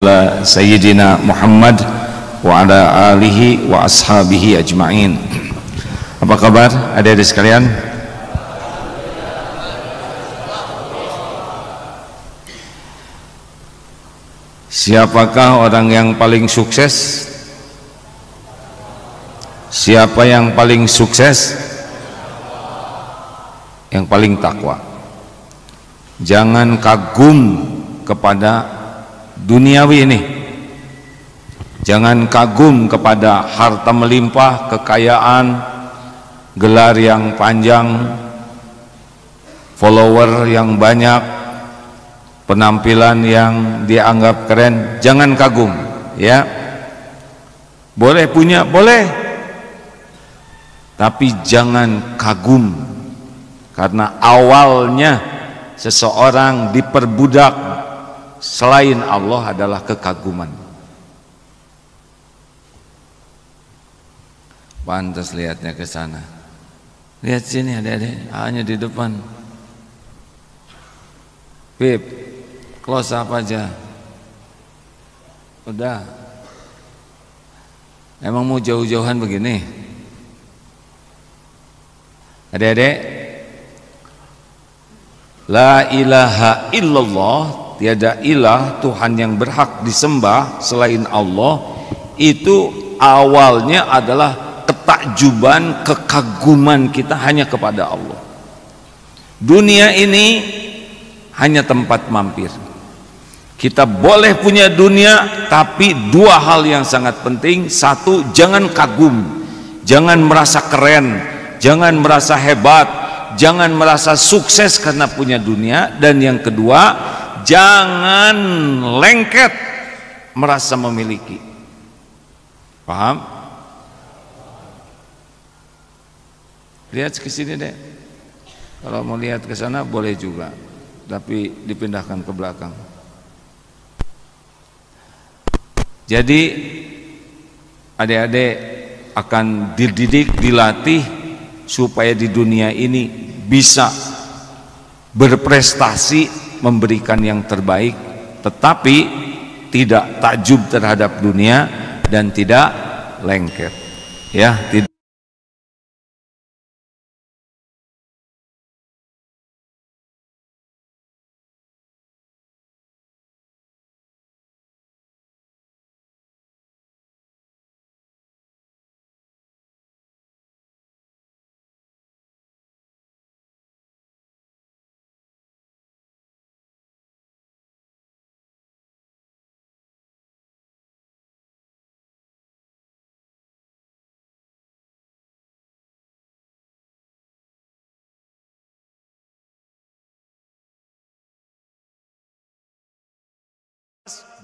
Sayyidina Muhammad wa ala alihi wa ashabihi ajma'in. Apa kabar adik-adik sekalian? Siapakah orang yang paling sukses? Siapa yang paling sukses? Yang paling takwa. Jangan kagum kepada duniawi ini. Jangan kagum kepada harta melimpah, kekayaan, gelar yang panjang, follower yang banyak, penampilan yang dianggap keren. Jangan kagum, ya. Boleh punya, boleh, tapi jangan kagum, karena awalnya seseorang diperbudak selain Allah adalah kekaguman. Pantas lihatnya ke sana. Lihat sini adik-adik, hanya di depan. Bib, close up aja. Udah. Emang mau jauh-jauhan begini? Adik-adik, la ilaha illallah, tiada ilah Tuhan yang berhak disembah selain Allah, itu awalnya adalah ketakjuban, kekaguman kita hanya kepada Allah. Dunia ini hanya tempat mampir. Kita boleh punya dunia, tapi dua hal yang sangat penting. Satu, jangan kagum, jangan merasa keren, jangan merasa hebat, jangan merasa sukses karena punya dunia. Dan yang kedua, jangan lengket merasa memiliki. Paham? Lihat ke sini deh. Kalau mau lihat ke sana boleh juga, tapi dipindahkan ke belakang. Jadi adik-adik akan dididik, dilatih supaya di dunia ini bisa berprestasi, memberikan yang terbaik, tetapi tidak takjub terhadap dunia dan tidak lengket, ya.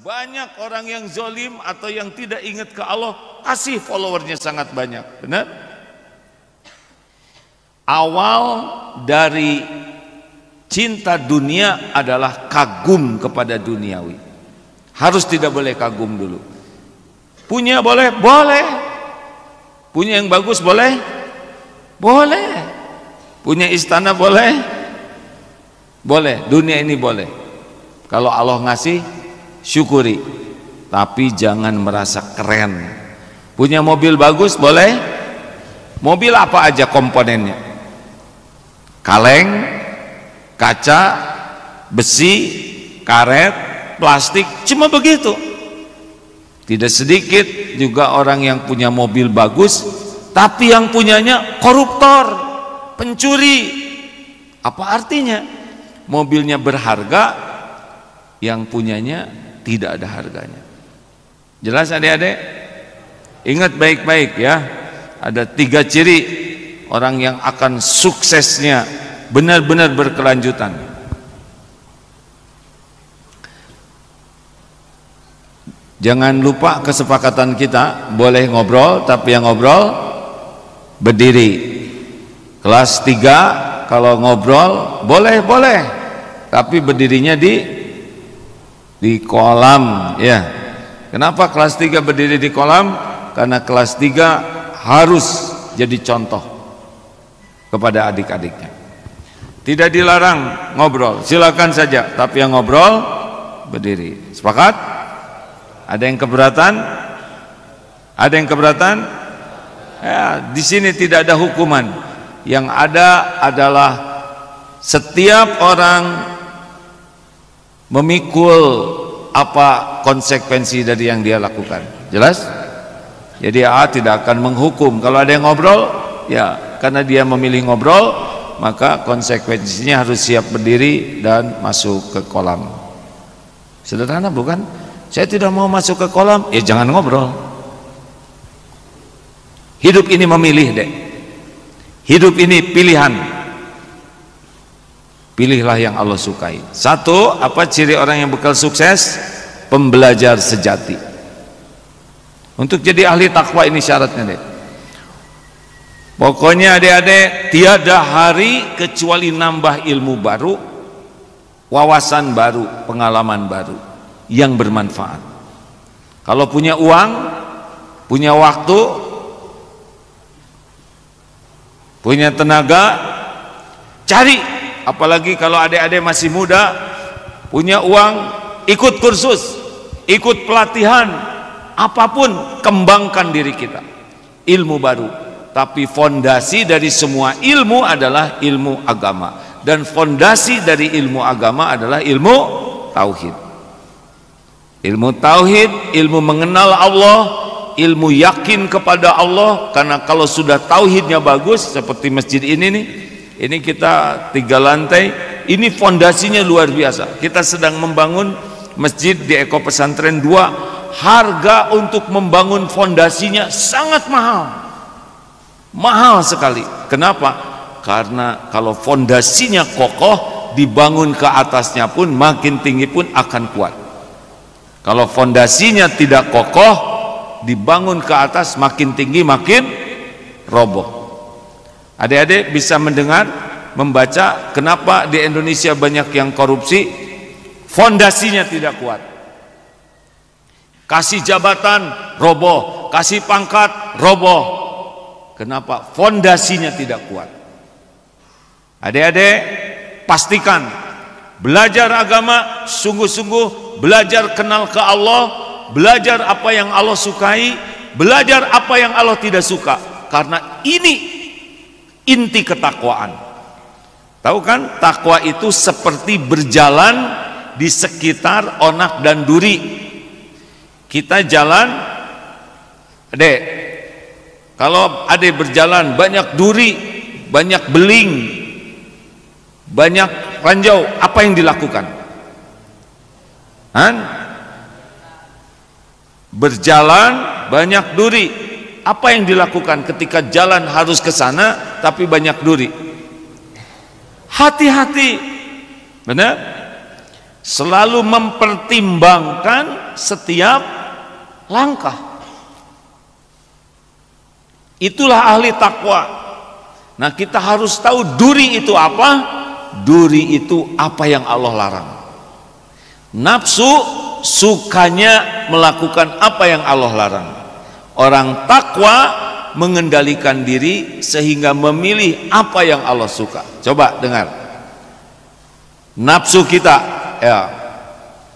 Banyak orang yang zolim atau yang tidak ingat ke Allah, kasih followernya sangat banyak. Benar? Awal dari cinta dunia adalah kagum kepada duniawi. Harus tidak boleh kagum dulu. Punya boleh? Boleh. Punya yang bagus boleh? Boleh. Punya istana boleh? Boleh. Dunia ini boleh. Kalau Allah ngasih, syukuri, tapi jangan merasa keren. Punya mobil bagus boleh? Mobil apa aja komponennya? Kaleng, kaca, besi, karet, plastik, cuma begitu. Tidak sedikit juga orang yang punya mobil bagus, tapi yang punyanya koruptor, pencuri. Apa artinya? Mobilnya berharga, yang punyanya tidak ada harganya. Jelas adik-adik? Ingat baik-baik ya. Ada 3 ciri orang yang akan suksesnya benar-benar berkelanjutan. Jangan lupa kesepakatan kita, boleh ngobrol, tapi yang ngobrol berdiri. Kelas 3 kalau ngobrol boleh, tapi berdirinya di kolam, ya. Kenapa kelas 3 berdiri di kolam? Karena kelas 3 harus jadi contoh kepada adik-adiknya. Tidak dilarang ngobrol, silakan saja, tapi yang ngobrol berdiri. Sepakat? Ada yang keberatan? Ada yang keberatan? Ya, di sini tidak ada hukuman. Yang ada adalah setiap orang memikul apa konsekuensi dari yang dia lakukan. Jelas? Jadi tidak akan menghukum. Kalau ada yang ngobrol, ya karena dia memilih ngobrol, maka konsekuensinya harus siap berdiri dan masuk ke kolam. Sederhana bukan? Saya tidak mau masuk ke kolam, ya jangan ngobrol. Hidup ini memilih deh. Hidup ini pilihan. Pilihlah yang Allah sukai. Satu, apa ciri orang yang bekal sukses? Pembelajar sejati. Untuk jadi ahli takwa ini syaratnya deh. Pokoknya adik-adik, tiada hari kecuali nambah ilmu baru, wawasan baru, pengalaman baru yang bermanfaat. Kalau punya uang, punya waktu, punya tenaga, cari. Apalagi kalau adik-adik masih muda, punya uang, ikut kursus, ikut pelatihan, apapun, kembangkan diri kita. Ilmu baru. Tapi fondasi dari semua ilmu adalah ilmu agama. Dan fondasi dari ilmu agama adalah ilmu tauhid. Ilmu tauhid, ilmu mengenal Allah, ilmu yakin kepada Allah. Karena kalau sudah tauhidnya bagus, seperti masjid ini nih, ini kita 3 lantai, ini fondasinya luar biasa. Kita sedang membangun masjid di Eko Pesantren 2. Harga untuk membangun fondasinya sangat mahal. Mahal sekali. Kenapa? Karena kalau fondasinya kokoh, dibangun ke atasnya pun makin tinggi pun akan kuat. Kalau fondasinya tidak kokoh, dibangun ke atas makin tinggi makin roboh. Adik-adik bisa mendengar, membaca kenapa di Indonesia banyak yang korupsi? Fondasinya tidak kuat. Kasih jabatan roboh, kasih pangkat roboh. Kenapa? Fondasinya tidak kuat. Adik-adik pastikan belajar agama sungguh-sungguh, belajar kenal ke Allah, belajar apa yang Allah sukai, belajar apa yang Allah tidak suka. Karena ini inti ketakwaan. Tahu kan, takwa itu seperti berjalan di sekitar onak dan duri. Kita jalan, adek, kalau adek berjalan banyak duri, banyak beling, banyak ranjau, apa yang dilakukan? Berjalan banyak duri, apa yang dilakukan ketika jalan harus ke sana tapi banyak duri? Hati-hati, benar? Selalu mempertimbangkan setiap langkah. Itulah ahli takwa. Nah, kita harus tahu duri itu apa? Duri itu apa yang Allah larang. Nafsu sukanya melakukan apa yang Allah larang. Orang takwa mengendalikan diri sehingga memilih apa yang Allah suka. Coba dengar. Nafsu kita, ya,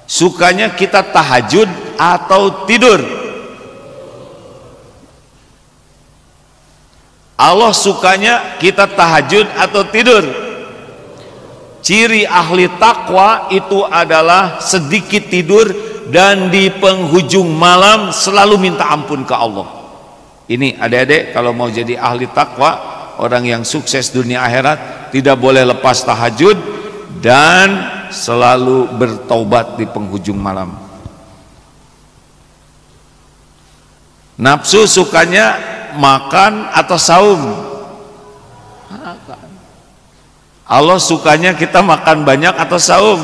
sukanya kita tahajud atau tidur? Allah sukanya kita tahajud atau tidur? Ciri ahli takwa itu adalah sedikit tidur dan di penghujung malam selalu minta ampun ke Allah. Ini adik-adik kalau mau jadi ahli takwa, orang yang sukses dunia akhirat, tidak boleh lepas tahajud dan selalu bertaubat di penghujung malam. Nafsu sukanya makan atau saum? Makan. Allah sukanya kita makan banyak atau saum?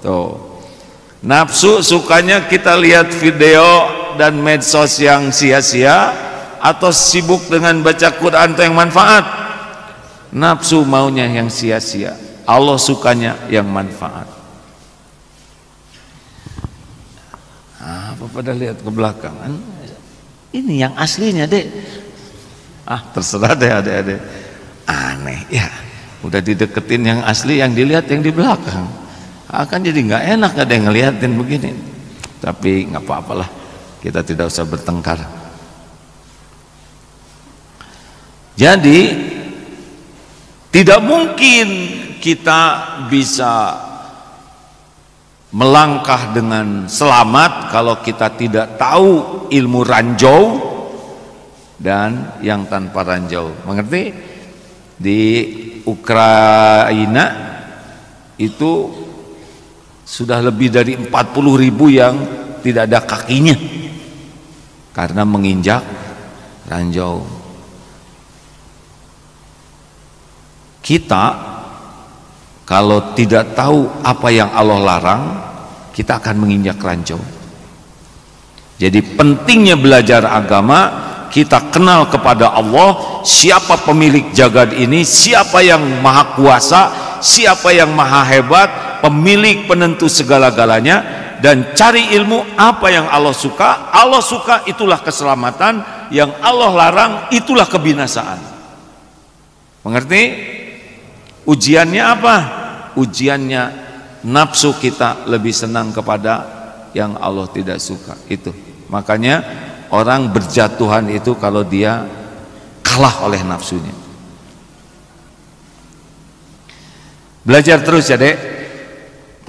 Tuh. Nafsu sukanya kita lihat video dan medsos yang sia-sia atau sibuk dengan baca Quran atau yang manfaat? Nafsu maunya yang sia-sia, Allah sukanya yang manfaat. Apa pada lihat ke belakang? Ini yang aslinya, Dek. Terserah deh adik-adik. Aneh ya, udah dideketin yang asli, yang dilihat yang di belakang. Akan jadi nggak enak ada yang ngeliatin begini. Tapi nggak apa-apalah, kita tidak usah bertengkar. Jadi tidak mungkin kita bisa melangkah dengan selamat kalau kita tidak tahu ilmu ranjau dan yang tanpa ranjau. Mengerti? Di Ukraina itu sudah lebih dari 40.000 yang tidak ada kakinya karena menginjak ranjau. Kita kalau tidak tahu apa yang Allah larang, kita akan menginjak ranjau. Jadi pentingnya belajar agama, kita kenal kepada Allah, siapa pemilik jagad ini, siapa yang maha kuasa, siapa yang maha hebat, pemilik penentu segala-galanya, dan cari ilmu apa yang Allah suka. Allah suka itulah keselamatan, yang Allah larang itulah kebinasaan. Mengerti? Ujiannya apa? Ujiannya nafsu kita lebih senang kepada yang Allah tidak suka. Itu makanya orang berjatuhan itu kalau dia kalah oleh nafsunya. Belajar terus ya dek.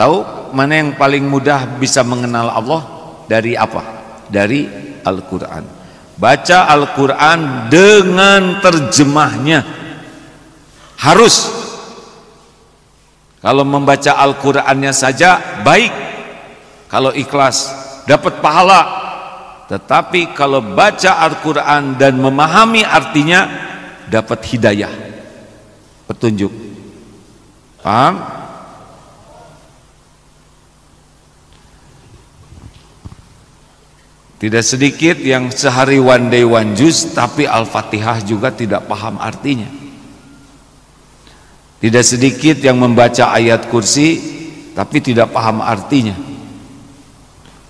Tahu mana yang paling mudah bisa mengenal Allah? Dari apa? Dari Al-Quran. Baca Al-Quran dengan terjemahnya. Harus. Kalau membaca Al-Qurannya saja baik, kalau ikhlas dapat pahala. Tetapi kalau baca Al-Quran dan memahami artinya, dapat hidayah, petunjuk. Paham? Tidak sedikit yang sehari one day one juz, tapi Al-Fatihah juga tidak paham artinya. Tidak sedikit yang membaca ayat kursi tapi tidak paham artinya.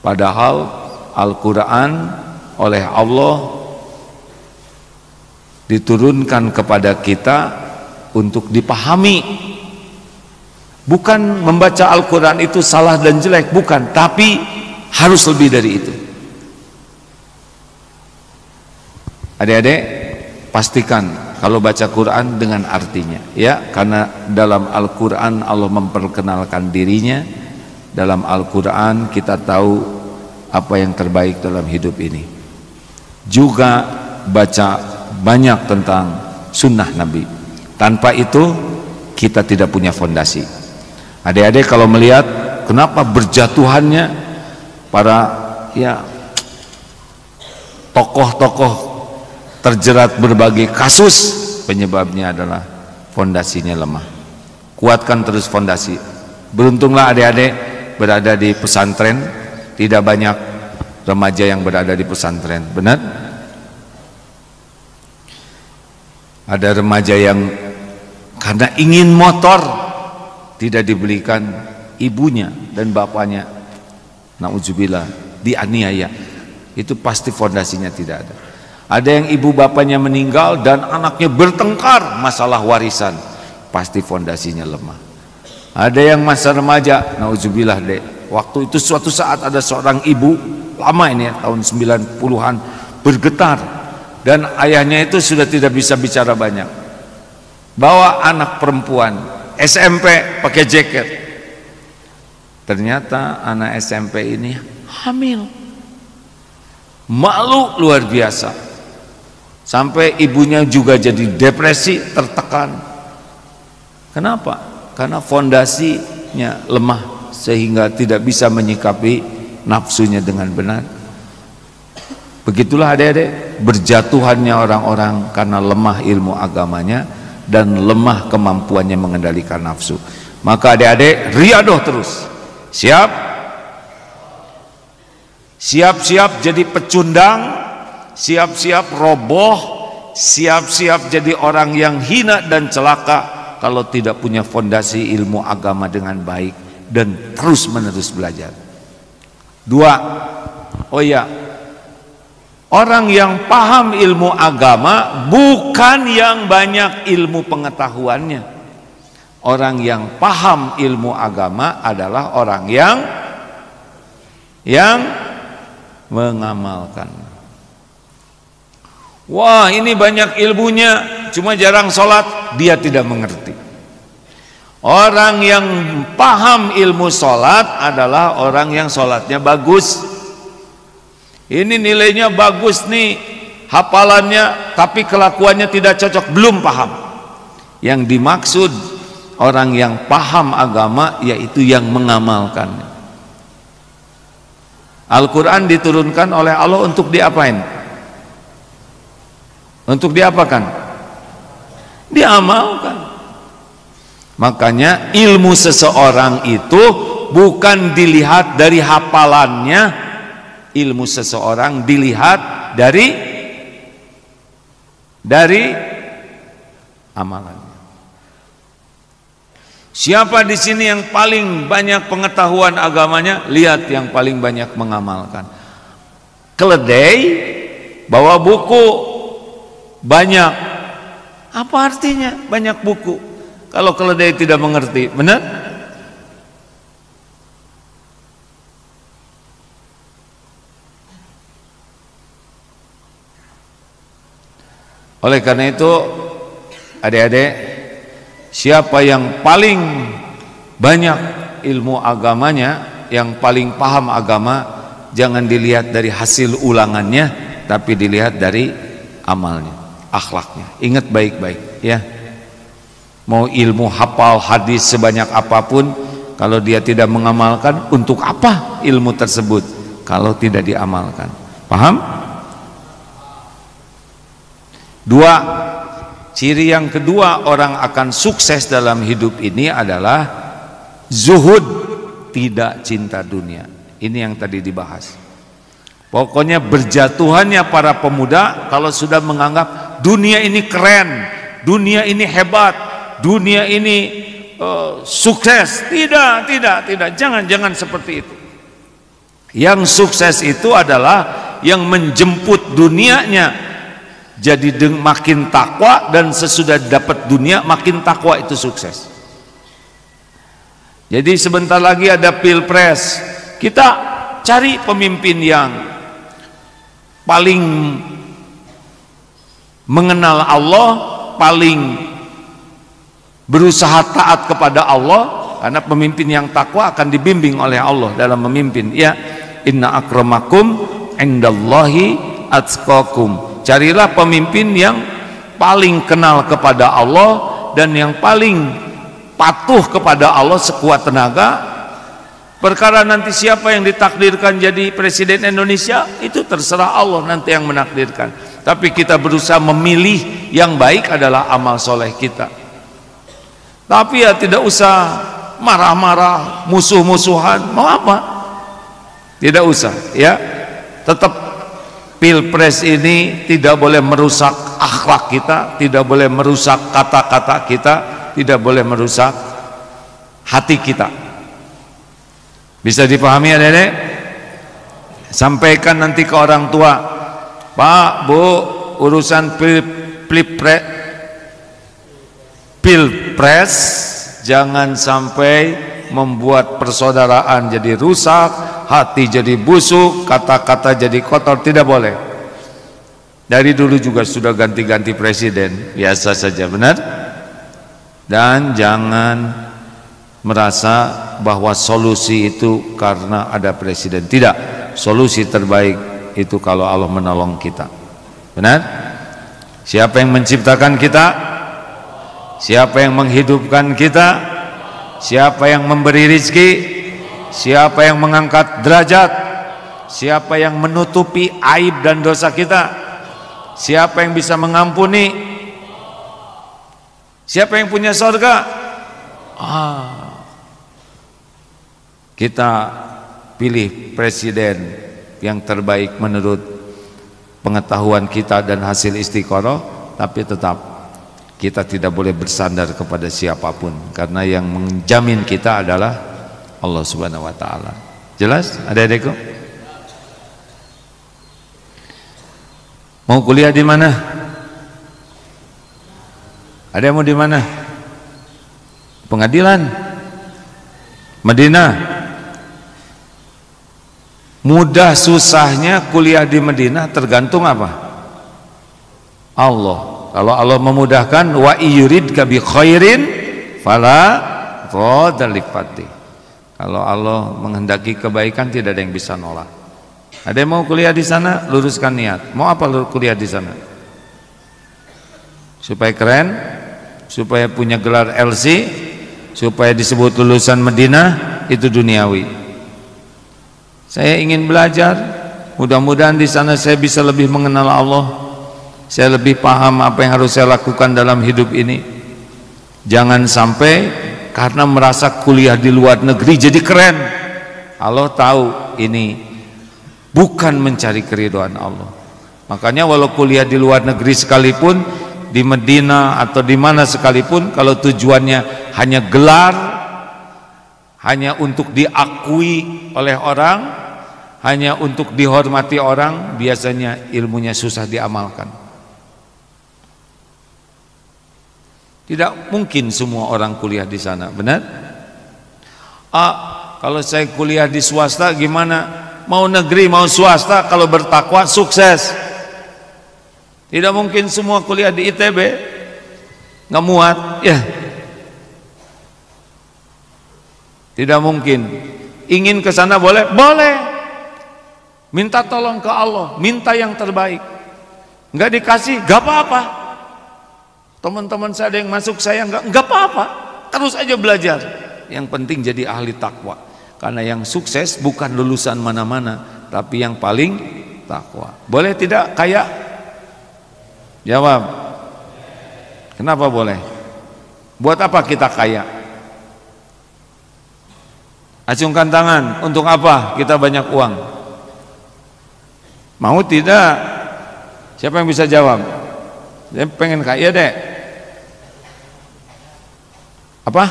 Padahal Al-Quran oleh Allah diturunkan kepada kita untuk dipahami. Bukan membaca Al-Quran itu salah dan jelek, bukan, tapi harus lebih dari itu. Adik-adik, pastikan kalau baca Quran dengan artinya, ya, karena dalam Al-Quran Allah memperkenalkan dirinya. Dalam Al-Quran kita tahu apa yang terbaik dalam hidup ini. Juga baca banyak tentang sunnah Nabi. Tanpa itu kita tidak punya fondasi. Adik-adik kalau melihat kenapa berjatuhannya para ya tokoh-tokoh terjerat berbagai kasus, penyebabnya adalah fondasinya lemah. Kuatkan terus fondasi. Beruntunglah adik-adik berada di pesantren. Tidak banyak remaja yang berada di pesantren, benar? Ada remaja yang karena ingin motor tidak dibelikan ibunya dan bapaknya, na'udzubillah, dianiaya. Itu pasti fondasinya tidak ada. Ada yang ibu bapaknya meninggal dan anaknya bertengkar masalah warisan, pasti fondasinya lemah. Ada yang masa remaja, na'udzubillah dek, waktu itu suatu saat ada seorang ibu, lama ini ya, tahun 90-an, bergetar dan ayahnya itu sudah tidak bisa bicara banyak. Bawa anak perempuan SMP pakai jaket. Ternyata anak SMP ini hamil. Malu luar biasa. Sampai ibunya juga jadi depresi, tertekan. Kenapa? Karena fondasinya lemah sehingga tidak bisa menyikapi nafsunya dengan benar. Begitulah adik-adik berjatuhannya orang-orang karena lemah ilmu agamanya dan lemah kemampuannya mengendalikan nafsu. Maka adik-adik riadoh terus. Siap-siap jadi pecundang, siap-siap roboh, siap-siap jadi orang yang hina dan celaka kalau tidak punya fondasi ilmu agama dengan baik dan terus-menerus belajar. 2. Oh ya, orang yang paham ilmu agama bukan yang banyak ilmu pengetahuannya. Orang yang paham ilmu agama adalah orang yang yang mengamalkan. Wah, ini banyak ilmunya, cuma jarang sholat, dia tidak mengerti. Orang yang paham ilmu sholat adalah orang yang sholatnya bagus. Ini nilainya bagus nih, hafalannya, tapi kelakuannya tidak cocok, belum paham. Yang dimaksud orang yang paham agama yaitu yang mengamalkan. Al-Quran diturunkan oleh Allah untuk diapain? Untuk diapakan? Diamalkan. Makanya ilmu seseorang itu bukan dilihat dari hafalannya, ilmu seseorang dilihat dari amalannya. Siapa di sini yang paling banyak pengetahuan agamanya? Lihat yang paling banyak mengamalkan. Keledai bawa buku banyak. Apa artinya banyak buku? Kalau keledai tidak mengerti, benar? Oleh karena itu, adik-adik, siapa yang paling banyak ilmu agamanya, yang paling paham agama, jangan dilihat dari hasil ulangannya, tapi dilihat dari amalnya, akhlaknya. Ingat baik-baik ya. Mau ilmu hafal hadis sebanyak apapun, kalau dia tidak mengamalkan, untuk apa ilmu tersebut kalau tidak diamalkan? Paham? Dua, ciri yang kedua orang akan sukses dalam hidup ini adalah zuhud, tidak cinta dunia. Ini yang tadi dibahas. Pokoknya berjatuhannya para pemuda kalau sudah menganggap dunia ini keren, dunia ini hebat, dunia ini sukses. Tidak, jangan seperti itu. Yang sukses itu adalah yang menjemput dunianya jadi makin takwa, dan sesudah dapat dunia makin takwa, itu sukses. Jadi sebentar lagi ada pilpres, kita cari pemimpin yang paling mengenal Allah, paling berusaha taat kepada Allah, karena pemimpin yang takwa akan dibimbing oleh Allah dalam memimpin. Ya, inna akramakum indallahi atqakum. Carilah pemimpin yang paling kenal kepada Allah dan yang paling patuh kepada Allah sekuat tenaga. Perkara nanti siapa yang ditakdirkan jadi presiden Indonesia, itu terserah Allah nanti yang menakdirkan. Tapi kita berusaha memilih yang baik adalah amal soleh kita. Tapi ya tidak usah marah-marah, musuh-musuhan, mau apa? Tidak usah ya. Tetap pilpres ini tidak boleh merusak akhlak kita, tidak boleh merusak kata-kata kita, tidak boleh merusak hati kita. Bisa dipahami adik-adik? Sampaikan nanti ke orang tua, Pak, Bu, urusan pilpres jangan sampai membuat persaudaraan jadi rusak, hati jadi busuk, kata-kata jadi kotor. Tidak boleh. Dari dulu juga sudah ganti-ganti presiden, biasa saja, benar? Dan jangan merasa bahwa solusi itu karena ada presiden. Tidak, solusi terbaik itu kalau Allah menolong kita. Benar? Siapa yang menciptakan kita? Siapa yang menghidupkan kita? Siapa yang memberi rizki? Siapa yang mengangkat derajat? Siapa yang menutupi aib dan dosa kita? Siapa yang bisa mengampuni? Siapa yang punya surga? Kita pilih presiden yang terbaik menurut pengetahuan kita dan hasil istiqoroh, tapi tetap kita tidak boleh bersandar kepada siapapun, karena yang menjamin kita adalah Allah Subhanahu wa taala. Jelas adik-adikku? Mau kuliah di mana? Ada yang mau di mana? Pengadilan? Madinah? Mudah susahnya kuliah di Madinah tergantung apa? Allah. Kalau Allah memudahkan, wa yuridka bi khairin fala radda li fadli. Kalau Allah menghendaki kebaikan tidak ada yang bisa nolak. Ada yang mau kuliah di sana, luruskan niat. Mau apa kuliah di sana? Supaya keren, supaya punya gelar LC, supaya disebut lulusan Madinah, itu duniawi. Saya ingin belajar, mudah-mudahan di sana saya bisa lebih mengenal Allah, saya lebih paham apa yang harus saya lakukan dalam hidup ini. Jangan sampai karena merasa kuliah di luar negeri jadi keren. Allah tahu ini bukan mencari keridhaan Allah. Makanya walau kuliah di luar negeri sekalipun, di Medina atau di mana sekalipun, kalau tujuannya hanya gelar, hanya untuk diakui oleh orang, hanya untuk dihormati orang, biasanya ilmunya susah diamalkan. Tidak mungkin semua orang kuliah di sana, benar? Kalau saya kuliah di swasta gimana? Mau negeri mau swasta, kalau bertakwa sukses. Tidak mungkin semua kuliah di ITB, nggak muat, ya. Tidak mungkin. Ingin ke sana boleh? Boleh. Minta tolong ke Allah, minta yang terbaik. Nggak dikasih, nggak apa-apa. Teman-teman saya ada yang masuk, saya nggak apa-apa. Terus aja belajar. Yang penting jadi ahli takwa. Karena yang sukses bukan lulusan mana-mana, tapi yang paling takwa. Boleh tidak kaya? Jawab. Kenapa boleh? Buat apa kita kaya? Acungkan tangan. Untuk apa kita banyak uang? Mau tidak? Siapa yang bisa jawab? Saya pengen kaya deh. Apa?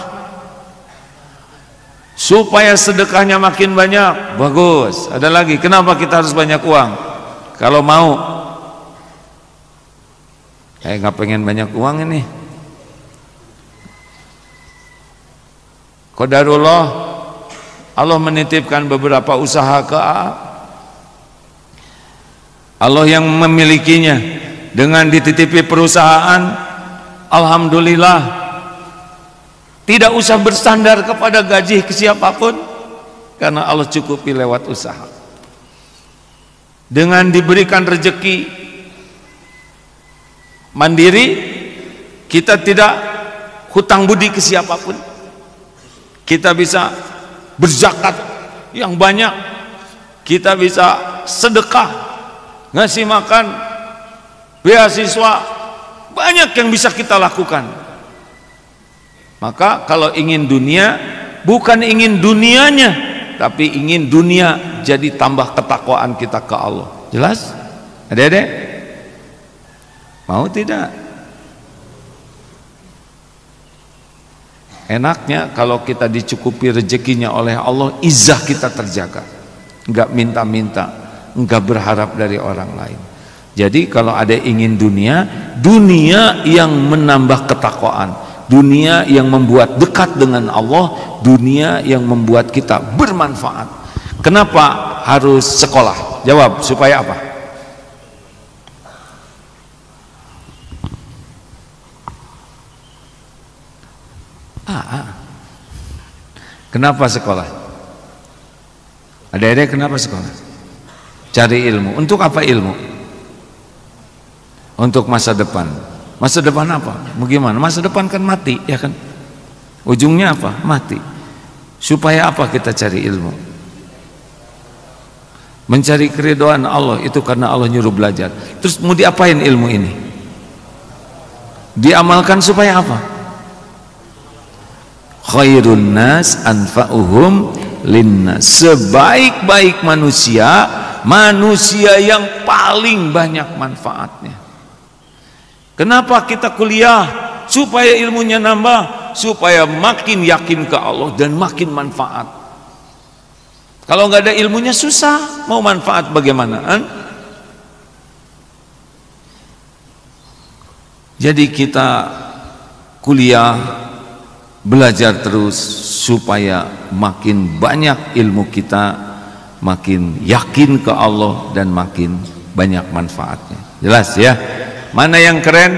Supaya sedekahnya makin banyak. Bagus. Ada lagi. Kenapa kita harus banyak uang? Kalau mau. Saya nggak pengen banyak uang ini. Qadarullah, Allah menitipkan beberapa usaha ke A. Allah yang memilikinya. Dengan dititipi perusahaan, alhamdulillah, tidak usah bersandar kepada gaji ke siapapun, karena Allah cukupi lewat usaha. Dengan diberikan rezeki mandiri, kita tidak hutang budi ke siapapun. Kita bisa berzakat yang banyak, kita bisa sedekah, ngasih makan, beasiswa, banyak yang bisa kita lakukan. Maka kalau ingin dunia, bukan ingin dunianya, tapi ingin dunia jadi tambah ketakwaan kita ke Allah. Jelas? Adik-adik? Mau tidak? Enaknya kalau kita dicukupi rezekinya oleh Allah, izah kita terjaga, enggak minta-minta, enggak berharap dari orang lain. Jadi kalau ada ingin dunia, dunia yang menambah ketakwaan, dunia yang membuat dekat dengan Allah, dunia yang membuat kita bermanfaat. Kenapa harus sekolah? Jawab, supaya apa? Kenapa sekolah? Adik-adik kenapa sekolah? Cari ilmu. Untuk apa ilmu? Untuk masa depan. Masa depan apa? Bagaimana? Masa depan kan mati, ya kan? Ujungnya apa? Mati. Supaya apa kita cari ilmu? Mencari keridhaan Allah, itu karena Allah nyuruh belajar. Terus mau diapain ilmu ini? Diamalkan supaya apa? Khairun nas anfa'uhum linnas. Sebaik-baik manusia, manusia yang paling banyak manfaatnya. Kenapa kita kuliah? Supaya ilmunya nambah, supaya makin yakin ke Allah dan makin manfaat. Kalau nggak ada ilmunya susah, mau manfaat bagaimana? Jadi kita kuliah, belajar terus supaya makin banyak ilmu kita, makin yakin ke Allah dan makin banyak manfaatnya. Jelas ya? Mana yang keren?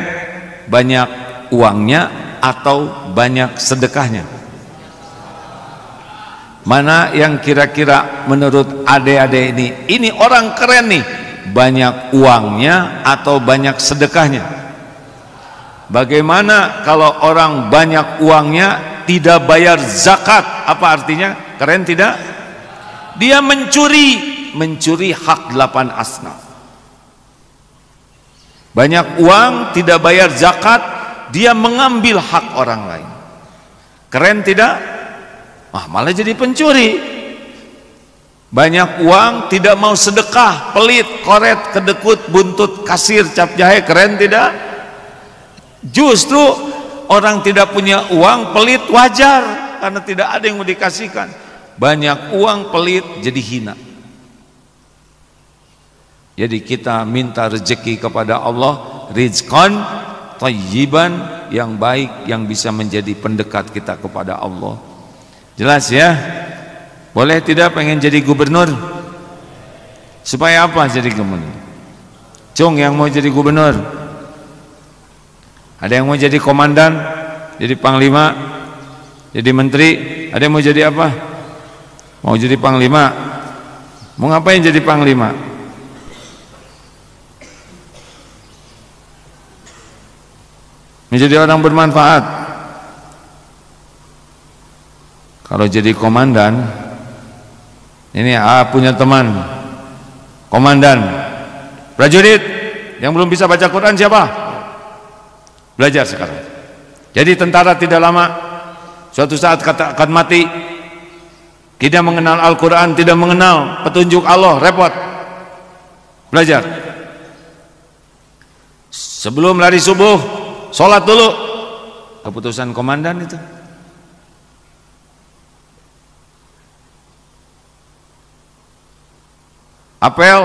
Banyak uangnya atau banyak sedekahnya? Mana yang kira-kira menurut adik-adik ini orang keren nih? Banyak uangnya atau banyak sedekahnya? Bagaimana kalau orang banyak uangnya tidak bayar zakat? Apa artinya? Keren tidak? Dia mencuri hak 8 asnaf. Banyak uang tidak bayar zakat, dia mengambil hak orang lain. Keren tidak? Malah jadi pencuri. Banyak uang tidak mau sedekah, pelit, koret, kedekut, buntut, kasir, cap jahe. Keren tidak? Justru orang tidak punya uang, pelit, wajar, karena tidak ada yang mau dikasihkan. Banyak uang, pelit, jadi hina. Jadi kita minta rezeki kepada Allah, rizqan thayyiban, yang baik, yang bisa menjadi pendekat kita kepada Allah. Jelas ya? Boleh tidak pengen jadi gubernur? Supaya apa jadi gubernur? Cung yang mau jadi gubernur? Ada yang mau jadi komandan, jadi panglima, jadi menteri? Ada yang mau jadi apa? Mau jadi panglima? Mau ngapain jadi panglima? Menjadi orang bermanfaat. Kalau jadi komandan, ini punya teman komandan prajurit yang belum bisa baca Quran, siapa? Belajar sekarang. Jadi tentara tidak lama, suatu saat akan mati. Tidak mengenal Al-Quran, tidak mengenal petunjuk Allah, repot. Belajar. Sebelum lari subuh, sholat dulu. Keputusan komandan itu. Apel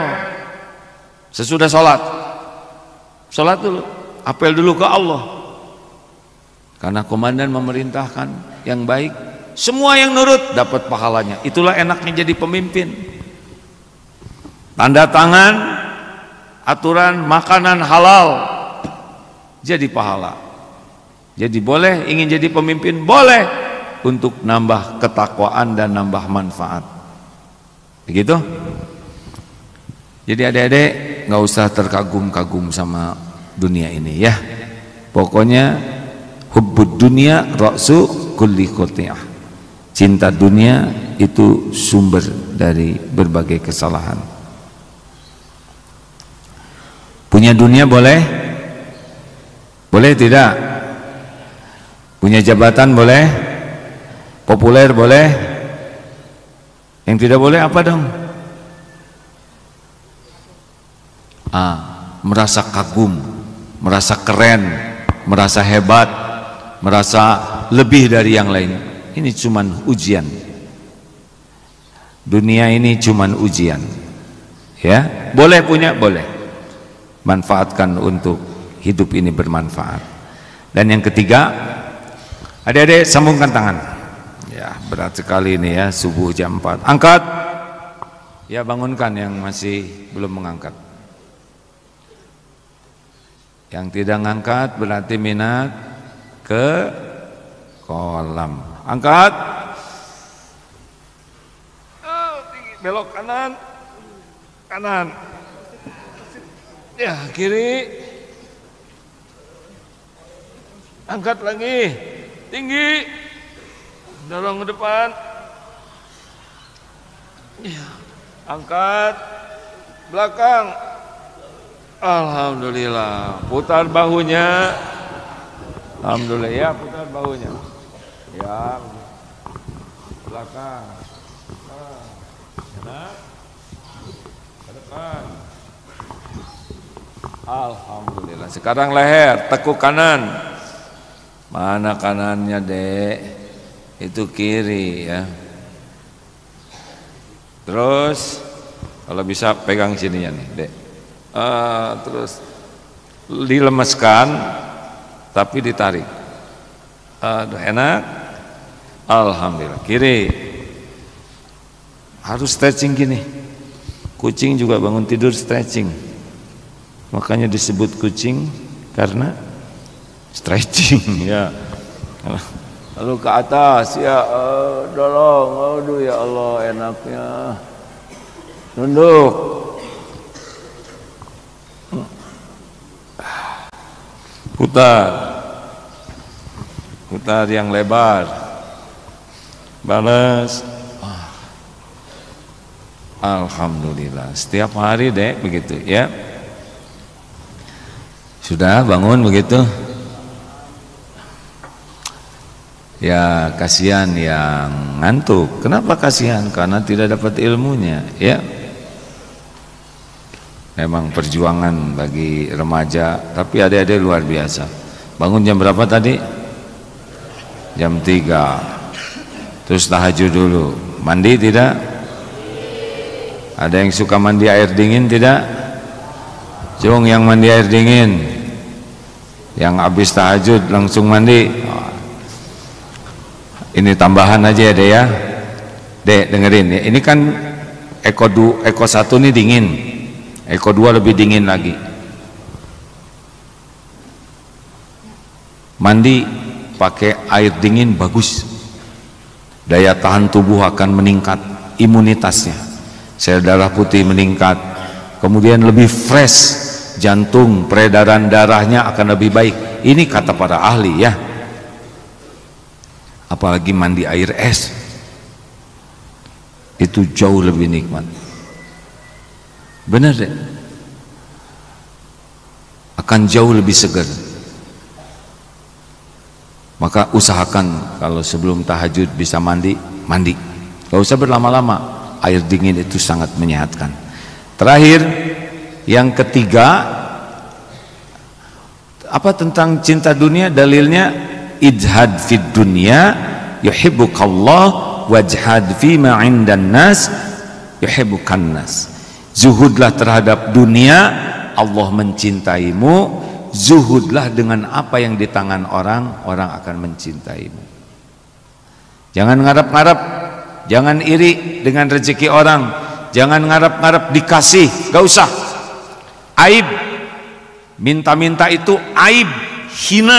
sesudah sholat dulu, apel dulu ke Allah, karena komandan memerintahkan yang baik, semua yang nurut dapat pahalanya. Itulah enaknya jadi pemimpin. Tanda tangan aturan makanan halal, jadi pahala. Jadi boleh ingin jadi pemimpin, boleh, untuk nambah ketakwaan dan nambah manfaat. Begitu. Jadi adik-adik nggak usah terkagum-kagum sama dunia ini ya. Pokoknya hubbud dunya ra'su kulli khuti'ah. Cinta dunia itu sumber dari berbagai kesalahan. Punya dunia boleh? Boleh tidak? Punya jabatan boleh? Populer boleh? Yang tidak boleh apa dong? Merasa kagum, merasa keren, merasa hebat, merasa lebih dari yang lain. Ini cuman ujian. Dunia ini cuman ujian. Ya, boleh punya, boleh. Manfaatkan untuk hidup ini bermanfaat. Dan yang ketiga, adik-adik sambungkan tangan. Ya, berat sekali ini ya, subuh jam 4. Angkat. Ya, bangunkan yang masih belum mengangkat. Yang tidak ngangkat berarti minat ke kolam. Angkat. Belok kanan. Kanan. Ya, kiri. Angkat lagi. Tinggi. Dorong ke depan. Ya. Angkat. Belakang. Alhamdulillah, putar bahunya. Alhamdulillah ya, putar bahunya. Ya, belakang. Ke depan. Alhamdulillah. Sekarang leher, tekuk kanan. Mana kanannya, Dek? Itu kiri ya. Terus kalau bisa pegang sininya nih, Dek. Terus dilemeskan tapi ditarik. Enak. Alhamdulillah. Kiri. harus stretching gini. Kucing juga bangun tidur stretching, makanya disebut kucing karena stretching ya. Lalu ke atas ya, tolong, aduh ya Allah enaknya. Nunduk. Putar yang lebar. Balas. Alhamdulillah. Setiap hari deh begitu ya. Sudah bangun begitu? Ya kasihan yang ngantuk. Kenapa kasihan? Karena tidak dapat ilmunya ya. Memang perjuangan bagi remaja, tapi adik-adik luar biasa. Bangun jam berapa tadi? Jam 3. Terus tahajud dulu. Mandi tidak? Ada yang suka mandi air dingin tidak? Jong yang mandi air dingin. Yang habis tahajud langsung mandi. Ini tambahan aja ya Dek ya. Dek dengerin ya. Ini kan Eko 1 ini dingin. Eko 2 lebih dingin lagi. Mandi pakai air dingin bagus. Daya tahan tubuh akan meningkat, imunitasnya. Sel darah putih meningkat. Kemudian lebih fresh, jantung, peredaran darahnya akan lebih baik. Ini kata para ahli ya. Apalagi mandi air es. Itu jauh lebih nikmat. Benar deh, akan jauh lebih segar. Maka usahakan kalau sebelum tahajud bisa mandi. Gak usah berlama-lama. Air dingin itu sangat menyehatkan. Terakhir, yang ketiga, apa tentang cinta dunia? Dalilnya ijhad fid dunya yuhibbukallah wajhad fima 'indan nas yuhibbukan nas. Zuhudlah terhadap dunia, Allah mencintaimu. Zuhudlah dengan apa yang di tangan orang, orang akan mencintaimu. Jangan ngarep-ngarep, jangan iri dengan rezeki orang, jangan ngarep-ngarep dikasih, gak usah. Aib, minta-minta itu aib, hina.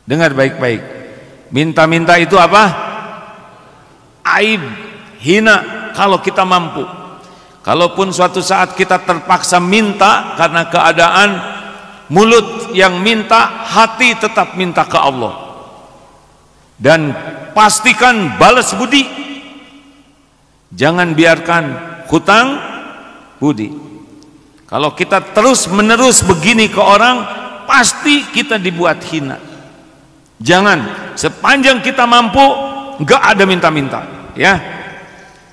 Dengar baik-baik, minta-minta itu apa? Aib, hina kalau kita mampu. Kalaupun suatu saat kita terpaksa minta karena keadaan, mulut yang minta, hati tetap minta ke Allah. Dan pastikan balas budi. Jangan biarkan hutang budi. Kalau kita terus menerus begini ke orang, pasti kita dibuat hina. Jangan, sepanjang kita mampu, enggak ada minta-minta ya.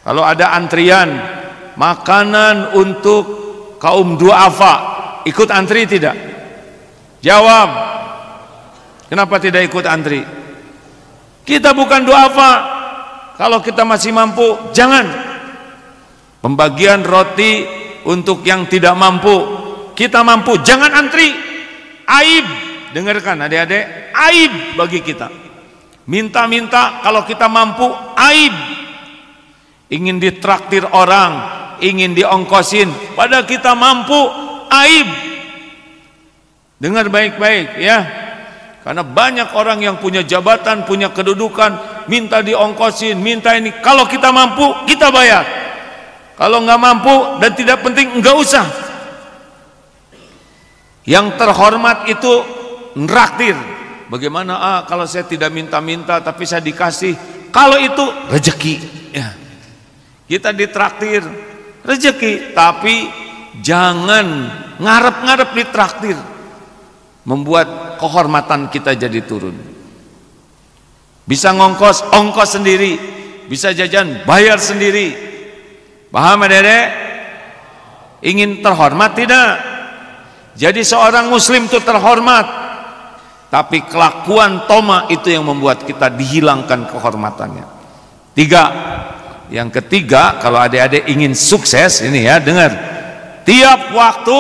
Kalau ada antrian makanan untuk kaum duafa, ikut antri tidak? Jawab. Kenapa tidak ikut antri? Kita bukan duafa. Kalau kita masih mampu, jangan. Pembagian roti untuk yang tidak mampu, kita mampu, jangan antri. Aib, dengarkan adik-adik, aib bagi kita. Minta-minta kalau kita mampu, aib. Ingin ditraktir orang, ingin diongkosin, padahal kita mampu, aib. Dengar baik-baik ya. Karena banyak orang yang punya jabatan, punya kedudukan, minta diongkosin, minta ini. Kalau kita mampu, kita bayar. Kalau nggak mampu dan tidak penting, nggak usah. Yang terhormat itu nraktir. Bagaimana kalau saya tidak minta-minta tapi saya dikasih? Kalau itu rezeki ya. Kita ditraktir rezeki, tapi jangan ngarep-ngarep ditraktir, membuat kehormatan kita jadi turun. Bisa ngongkos, ongkos sendiri. Bisa jajan, bayar sendiri. Paham adek-adek? Ingin terhormat tidak? Jadi seorang muslim itu terhormat, tapi kelakuan toma itu yang membuat kita dihilangkan kehormatannya. 3. Yang ketiga, kalau adik-adik ingin sukses, ini ya, dengar. Tiap waktu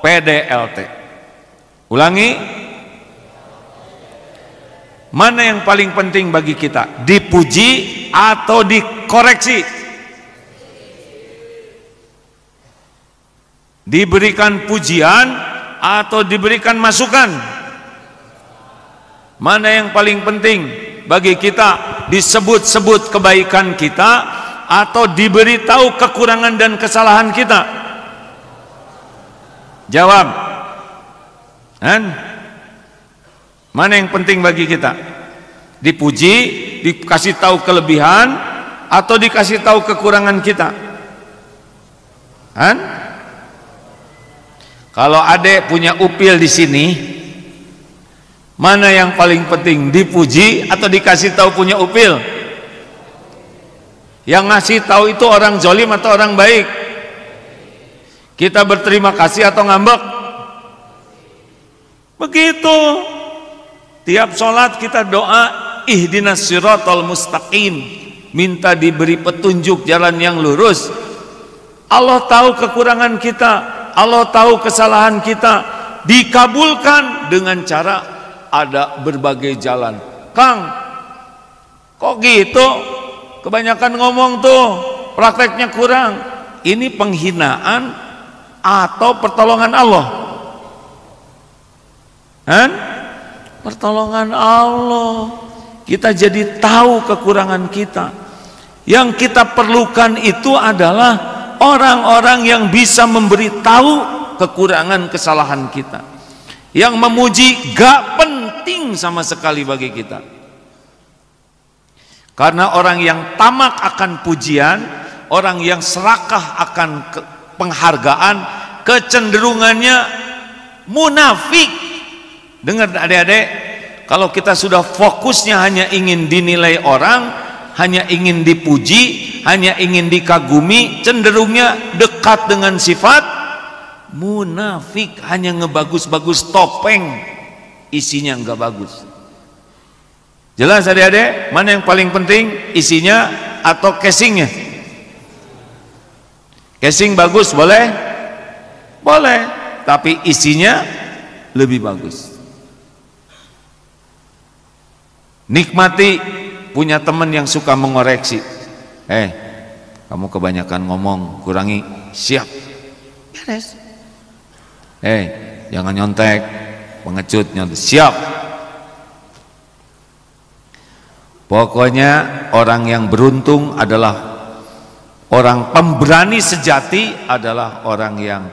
PDLT. Ulangi. Mana yang paling penting bagi kita? Dipuji atau dikoreksi? Diberikan pujian atau diberikan masukan? Mana yang paling penting bagi kita? Disebut-sebut kebaikan kita atau diberitahu kekurangan dan kesalahan kita? Jawab. Mana yang penting bagi kita? Dipuji, dikasih tahu kelebihan, atau dikasih tahu kekurangan kita? Kalau adek punya upil di sini, mana yang paling penting? Dipuji atau dikasih tahu punya upil? Yang ngasih tahu itu orang zolim atau orang baik? Kita berterima kasih atau ngambek? Begitu. Tiap sholat kita doa ihdinas siratal mustaqim, minta diberi petunjuk jalan yang lurus. Allah tahu kekurangan kita, Allah tahu kesalahan kita, dikabulkan dengan cara ada berbagai jalan. Kang, kok gitu? Kebanyakan ngomong tuh, prakteknya kurang. Ini penghinaan atau pertolongan Allah? Pertolongan Allah. Kita jadi tahu kekurangan kita. Yang kita perlukan itu adalah orang-orang yang bisa memberitahu kekurangan kesalahan kita. Yang memuji gak penting sama sekali bagi kita. Karena orang yang tamak akan pujian, orang yang serakah akan penghargaan, kecenderungannya munafik. Dengar adik-adik, kalau kita sudah fokusnya hanya ingin dinilai orang, hanya ingin dipuji, hanya ingin dikagumi, cenderungnya dekat dengan sifat munafik. Hanya ngebagus-bagus topeng, isinya enggak bagus. Jelas adik-adik, mana yang paling penting, isinya atau casingnya? Casing bagus boleh? Boleh, tapi isinya lebih bagus. Nikmati punya teman yang suka mengoreksi. Kamu kebanyakan ngomong, kurangi. Siap, beres. Jangan nyontek, pengecut nyontek. Siap. Pokoknya orang yang beruntung adalah orang pemberani sejati, adalah orang yang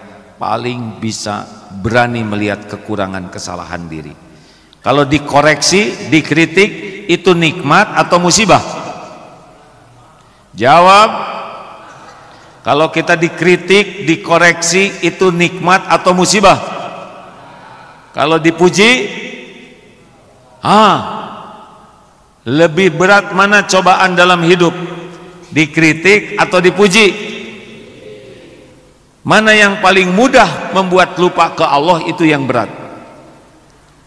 paling bisa berani melihat kekurangan kesalahan diri. Kalau dikoreksi, dikritik, itu nikmat atau musibah? Jawab. Kalau kita dikritik, dikoreksi, itu nikmat atau musibah? Kalau dipuji, lebih berat mana cobaan dalam hidup? Dikritik atau dipuji? Mana yang paling mudah membuat lupa ke Allah? Itu yang berat.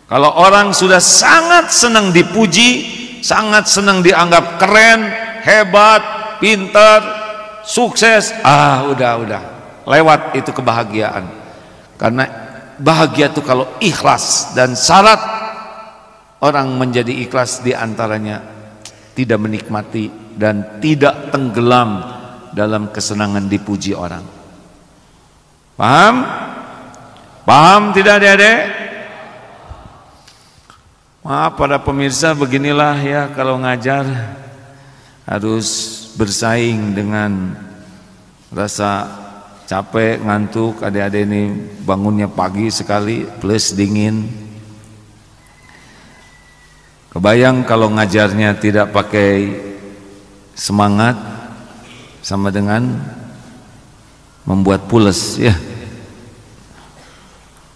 Kalau orang sudah sangat senang dipuji, sangat senang dianggap keren, hebat, pintar, sukses, udah lewat itu kebahagiaan. Karena bahagia itu kalau ikhlas, dan syarat orang menjadi ikhlas diantaranya tidak menikmati dan tidak tenggelam dalam kesenangan dipuji orang. Paham? Paham tidak adik-adik? Maaf para pemirsa, beginilah ya kalau ngajar harus bersaing dengan rasa capek, ngantuk. Adik-adik ini bangunnya pagi sekali plus dingin. Kebayang kalau ngajarnya tidak pakai semangat, sama dengan membuat pules ya.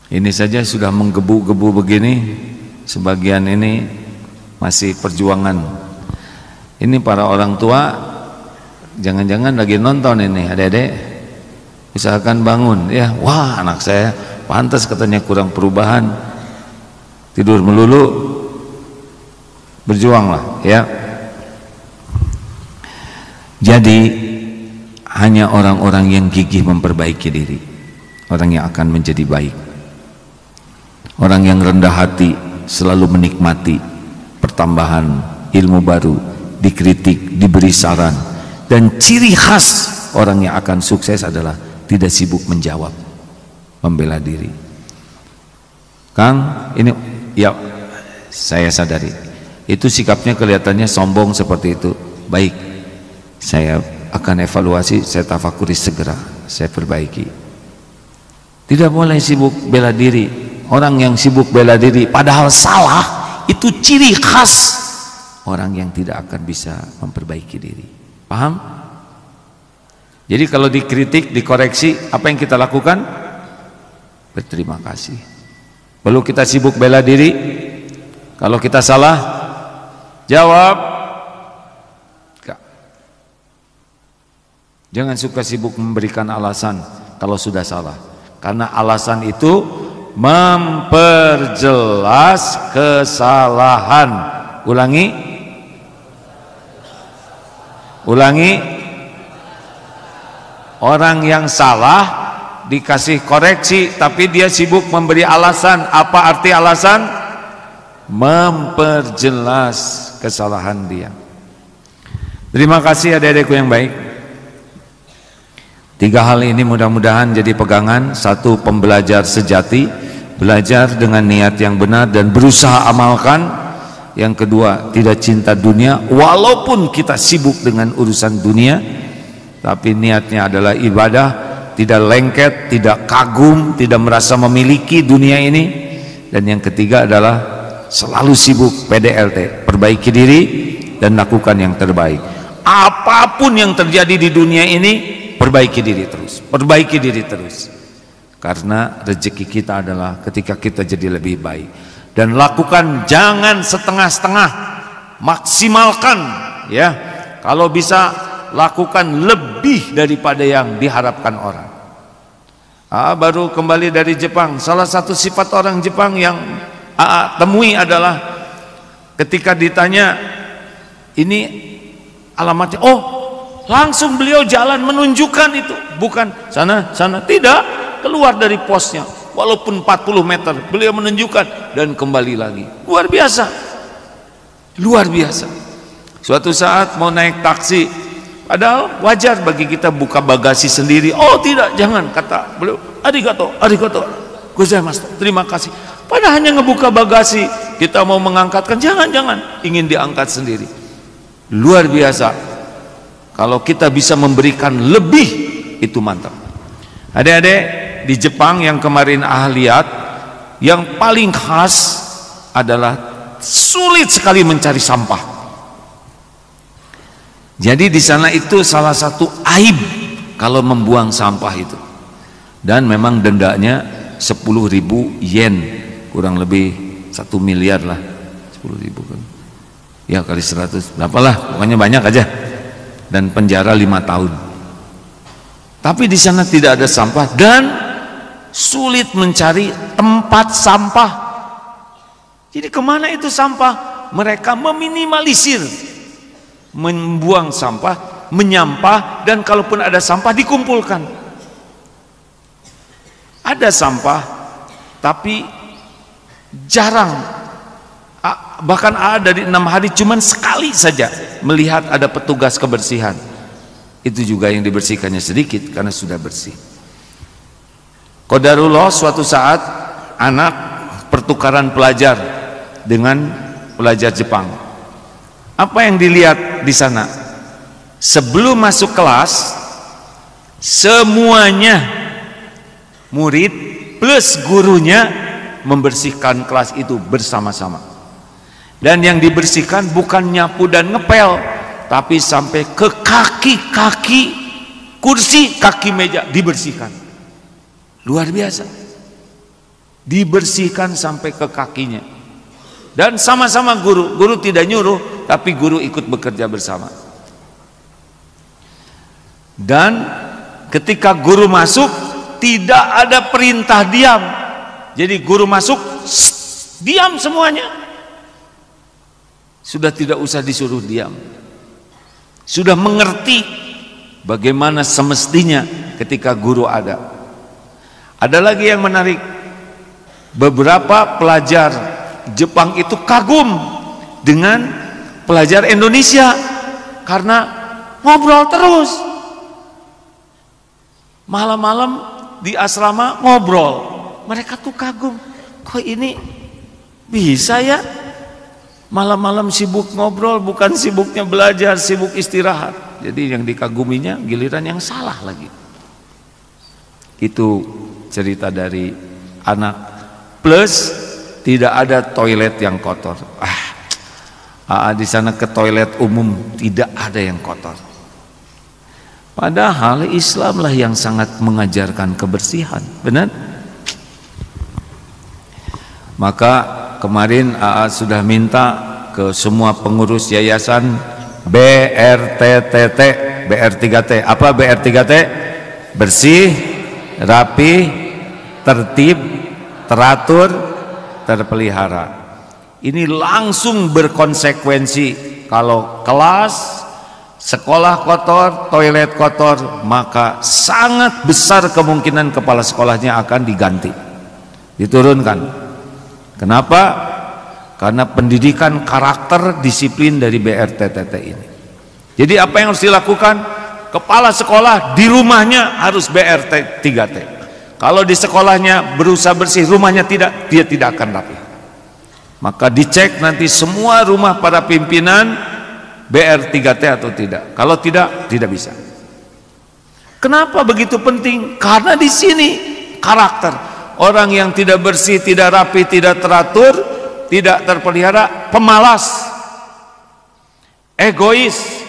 Ini saja sudah menggebu-gebu begini. Sebagian ini masih perjuangan. Ini para orang tua jangan-jangan lagi nonton ini adik-adik. Misalkan bangun ya, wah anak saya pantas katanya kurang perubahan, tidur melulu. Berjuanglah ya. Jadi hanya orang-orang yang gigih memperbaiki diri, orang yang akan menjadi baik. Orang yang rendah hati selalu menikmati pertambahan ilmu baru, dikritik, diberi saran. Dan ciri khas orang yang akan sukses adalah tidak sibuk menjawab. membela diri. Kang, ini ya saya sadari itu sikapnya kelihatannya sombong seperti itu. Baik, saya akan evaluasi, saya tafakuri segera, saya perbaiki. Tidak boleh sibuk bela diri. Orang yang sibuk bela diri padahal salah, itu ciri khas orang yang tidak akan bisa memperbaiki diri. Paham? Jadi kalau dikritik, dikoreksi, apa yang kita lakukan? Berterima kasih. Perlu kita sibuk bela diri? Kalau kita salah, jawab enggak. Jangan suka sibuk memberikan alasan kalau sudah salah, karena alasan itu memperjelas kesalahan. Ulangi. Orang yang salah dikasih koreksi tapi dia sibuk memberi alasan. Apa arti alasan? Memperjelas kesalahan dia. Terima kasih adik-adikku yang baik. 3 hal ini mudah-mudahan jadi pegangan. 1, pembelajar sejati, belajar dengan niat yang benar dan berusaha amalkan. Yang kedua, tidak cinta dunia walaupun kita sibuk dengan urusan dunia, tapi niatnya adalah ibadah, tidak lengket, tidak kagum, tidak merasa memiliki dunia ini. Dan yang ketiga adalah selalu sibuk PDLT, perbaiki diri dan lakukan yang terbaik. Apapun yang terjadi di dunia ini, perbaiki diri terus, karena rezeki kita adalah ketika kita jadi lebih baik. Dan lakukan, jangan setengah-setengah, maksimalkan ya. Kalau bisa lakukan lebih daripada yang diharapkan orang. Baru kembali dari Jepang, salah satu sifat orang Jepang yang temui adalah ketika ditanya ini alamatnya, oh langsung beliau jalan menunjukkan itu, bukan sana, tidak, keluar dari posnya walaupun 40 meter beliau menunjukkan dan kembali lagi. Luar biasa. Suatu saat mau naik taksi, padahal wajar bagi kita buka bagasi sendiri. Oh tidak, jangan, kata beliau, arigato gozaimasu, terima kasih. Padahal hanya ngebuka bagasi, kita mau mengangkatkan, jangan, ingin diangkat sendiri. Luar biasa. Kalau kita bisa memberikan lebih, itu mantap. Adik-adik di Jepang yang kemarin lihat, yang paling khas adalah sulit sekali mencari sampah. Jadi di sana itu salah satu aib kalau membuang sampah itu. Dan memang dendanya 10.000 yen, kurang lebih 1 miliar lah. 10.000 kan, ya kali 100 berapalah, pokoknya banyak aja. Dan penjara 5 tahun. Tapi di sana tidak ada sampah dan sulit mencari tempat sampah. Jadi kemana itu sampah? Mereka meminimalisir, membuang sampah, menyampah, dan kalaupun ada sampah dikumpulkan. Ada sampah tapi jarang, bahkan ada dari 6 hari cuman sekali saja melihat ada petugas kebersihan. Itu juga yang dibersihkannya sedikit karena sudah bersih. Qadarullah, suatu saat anak pertukaran pelajar dengan pelajar Jepang. Apa yang dilihat di sana? Sebelum masuk kelas, semuanya murid plus gurunya membersihkan kelas itu bersama-sama. Dan yang dibersihkan bukan nyapu dan ngepel, tapi sampai ke kaki-kaki kursi, kaki meja dibersihkan. Luar biasa. Dibersihkan sampai ke kakinya. Dan sama-sama guru tidak nyuruh, tapi guru ikut bekerja bersama. Dan ketika guru masuk, tidak ada perintah diam. Jadi guru masuk, diam semuanya. Sudah tidak usah disuruh diam. Sudah mengerti bagaimana semestinya ketika guru ada. Ada lagi yang menarik. Beberapa pelajar Jepang itu kagum dengan pelajar Indonesia karena ngobrol terus. Malam-malam di asrama ngobrol. Mereka tuh kagum, kok ini bisa ya malam-malam sibuk ngobrol, bukan sibuknya belajar, sibuk istirahat. Jadi yang dikaguminya giliran yang salah lagi. Itu cerita dari anak. Plus tidak ada toilet yang kotor. Di sana ke toilet umum tidak ada yang kotor. Padahal Islamlah yang sangat mengajarkan kebersihan, benar? Maka kemarin AA sudah minta ke semua pengurus yayasan BRTTT, BR3T. Apa BR3T? Bersih, rapi, tertib, teratur, terpelihara. Ini langsung berkonsekuensi. Kalau kelas, sekolah kotor, toilet kotor, maka sangat besar kemungkinan kepala sekolahnya akan diganti, diturunkan. Kenapa? Karena pendidikan karakter disiplin dari BRTTT ini. Jadi apa yang harus dilakukan? Kepala sekolah di rumahnya harus BRT3T. Kalau di sekolahnya berusaha bersih, rumahnya tidak, dia tidak akan rapi. Maka dicek nanti semua rumah para pimpinan BR3T atau tidak. Kalau tidak, tidak bisa. Kenapa begitu penting? Karena di sini karakter. Orang yang tidak bersih, tidak rapi, tidak teratur, tidak terpelihara, pemalas, egois,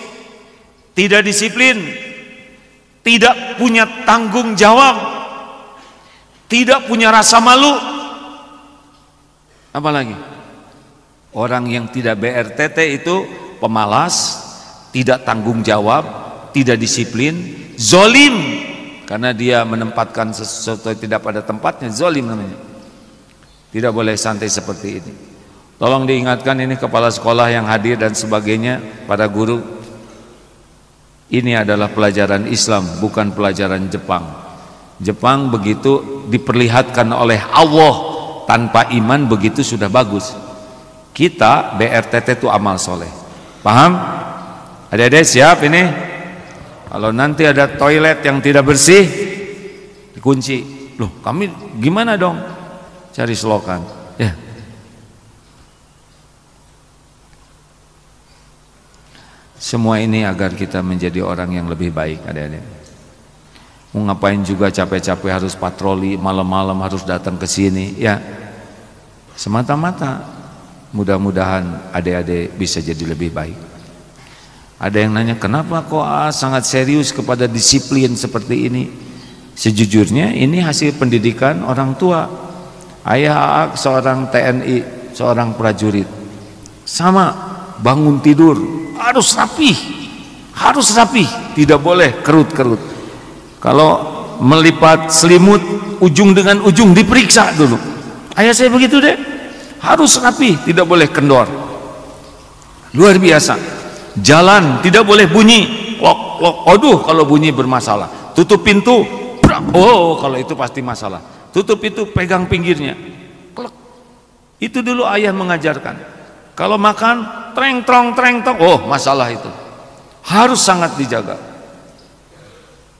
tidak disiplin, tidak punya tanggung jawab, tidak punya rasa malu. Apalagi orang yang tidak BRTT itu pemalas, tidak tanggung jawab, tidak disiplin, zolim. Karena dia menempatkan sesuatu yang tidak pada tempatnya, zalim namanya. Tidak boleh santai seperti ini. Tolong diingatkan ini kepala sekolah yang hadir dan sebagainya, para guru. Ini adalah pelajaran Islam, bukan pelajaran Jepang. Jepang begitu diperlihatkan oleh Allah, tanpa iman begitu sudah bagus. Kita BRTT itu amal soleh. Paham? Adik-adik siap ini? Kalau nanti ada toilet yang tidak bersih, dikunci. Loh, kami gimana dong? Cari selokan. Ya. Semua ini agar kita menjadi orang yang lebih baik, adik-adik. Mau ngapain juga capek-capek harus patroli, malam-malam harus datang ke sini, ya. Semata-mata mudah-mudahan adik-adik bisa jadi lebih baik. Ada yang nanya, kenapa kok sangat serius kepada disiplin seperti ini? Sejujurnya ini hasil pendidikan orang tua. Ayah seorang TNI, seorang prajurit. Sama, bangun tidur harus rapih, tidak boleh kerut-kerut. Kalau melipat selimut ujung dengan ujung diperiksa dulu. Ayah saya begitu deh, harus rapih, tidak boleh kendor. Luar biasa. Jalan tidak boleh bunyi, lok lok, aduh kalau bunyi bermasalah. Tutup pintu, oh kalau itu pasti masalah. Tutup itu pegang pinggirnya, klek. Itu dulu ayah mengajarkan. Kalau makan treng trong, oh masalah itu. Harus sangat dijaga.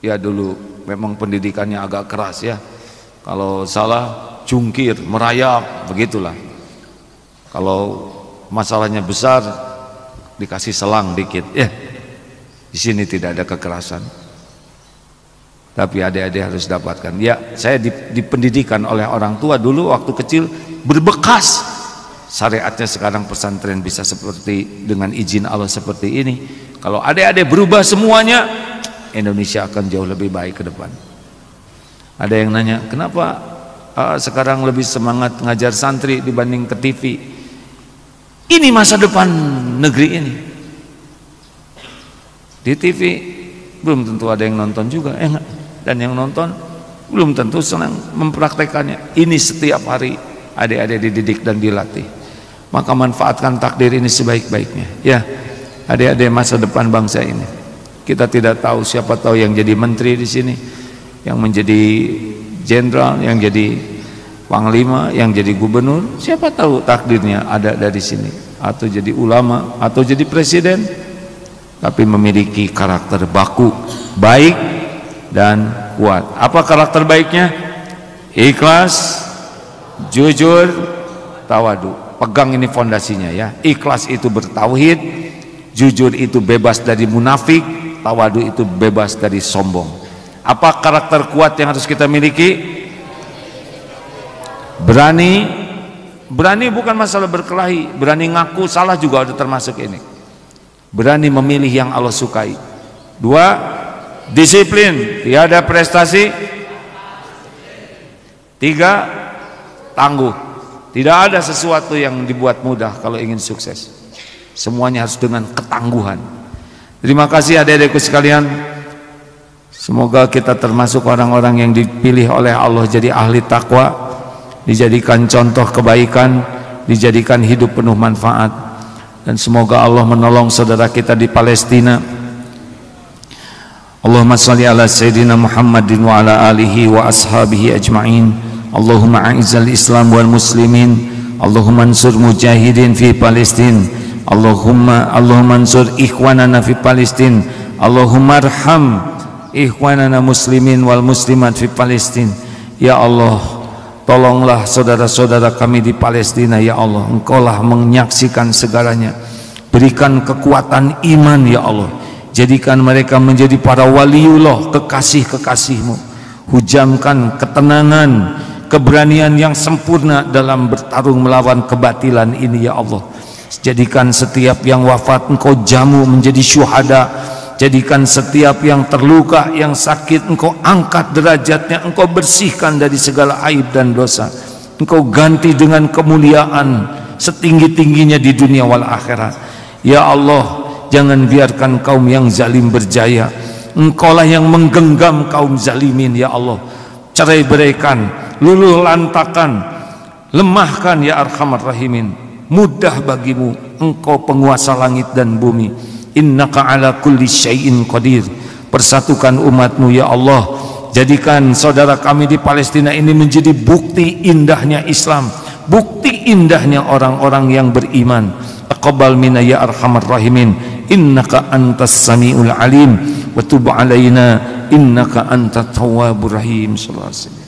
Ya dulu memang pendidikannya agak keras ya. Kalau salah jungkir, merayap, begitulah. Kalau masalahnya besar dikasih selang dikit, ya. Di sini tidak ada kekerasan. Tapi adik-adik harus dapatkan. Ya, saya dipendidikan oleh orang tua dulu waktu kecil berbekas. Syariatnya sekarang pesantren bisa seperti dengan izin Allah seperti ini. Kalau adik-adik berubah semuanya, Indonesia akan jauh lebih baik ke depan. Ada yang nanya, kenapa sekarang lebih semangat ngajar santri dibanding ke TV? Ini masa depan negeri ini. Di TV belum tentu ada yang nonton juga, dan yang nonton belum tentu senang mempraktekannya. Ini setiap hari adik-adik dididik dan dilatih. Maka manfaatkan takdir ini sebaik-baiknya. Ya, adik-adik masa depan bangsa ini. Kita tidak tahu, siapa tahu yang jadi menteri di sini, yang menjadi jenderal, yang jadi panglima, yang jadi gubernur, siapa tahu takdirnya ada dari sini, atau jadi ulama, atau jadi presiden, tapi memiliki karakter baku, baik dan kuat. Apa karakter baiknya? Ikhlas, jujur, tawadu. Pegang ini fondasinya ya. Ikhlas itu bertauhid, jujur itu bebas dari munafik, tawadu itu bebas dari sombong. Apa karakter kuat yang harus kita miliki? Berani. Berani bukan masalah berkelahi, berani ngaku salah juga ada termasuk ini. Berani memilih yang Allah sukai. 2, disiplin, tiada prestasi. 3, tangguh. Tidak ada sesuatu yang dibuat mudah kalau ingin sukses. Semuanya harus dengan ketangguhan. Terima kasih adik-adikku sekalian. Semoga kita termasuk orang-orang yang dipilih oleh Allah jadi ahli takwa, dijadikan contoh kebaikan, dijadikan hidup penuh manfaat. Dan semoga Allah menolong saudara kita di Palestina. Allahumma salli ala Sayyidina Muhammadin wa ala alihi wa ashabihi ajma'in. Allahumma a'izzal Islam wal muslimin. Allahumma ansur mujahidin fi Palestin. Allahumma ansur ikhwanana fi Palestin. Allahumma arham ikhwanana muslimin wal muslimat fi Palestin. Ya Allah, tolonglah saudara-saudara kami di Palestina. Ya Allah, Engkaulah menyaksikan segalanya. Berikan kekuatan iman ya Allah. Jadikan mereka menjadi para waliullah, kekasih-kekasih-Mu. Hujamkan ketenangan, keberanian yang sempurna dalam bertarung melawan kebatilan ini ya Allah. Jadikan setiap yang wafat Engkau jamu menjadi syuhada. Jadikan setiap yang terluka, yang sakit Engkau angkat derajatnya, Engkau bersihkan dari segala aib dan dosa. Engkau ganti dengan kemuliaan setinggi-tingginya di dunia wal akhirat. Ya Allah, jangan biarkan kaum yang zalim berjaya. Engkaulah yang menggenggam kaum zalimin ya Allah. Cerai beraikan, luluh lantakan, lemahkan ya Arhamar Rahimin. Mudah bagimu, Engkau penguasa langit dan bumi. Innaka ala kulli syai'in qadir. Persatukan umatmu ya Allah. Jadikan saudara kami di Palestina ini menjadi bukti indahnya Islam, bukti indahnya orang-orang yang beriman. Taqabbal minna ya Arhamar Rahimin. Innaka antas samiul alim wa tub alaina innaka antat tawwabur rahim. Sallallahu alaihi wasallam.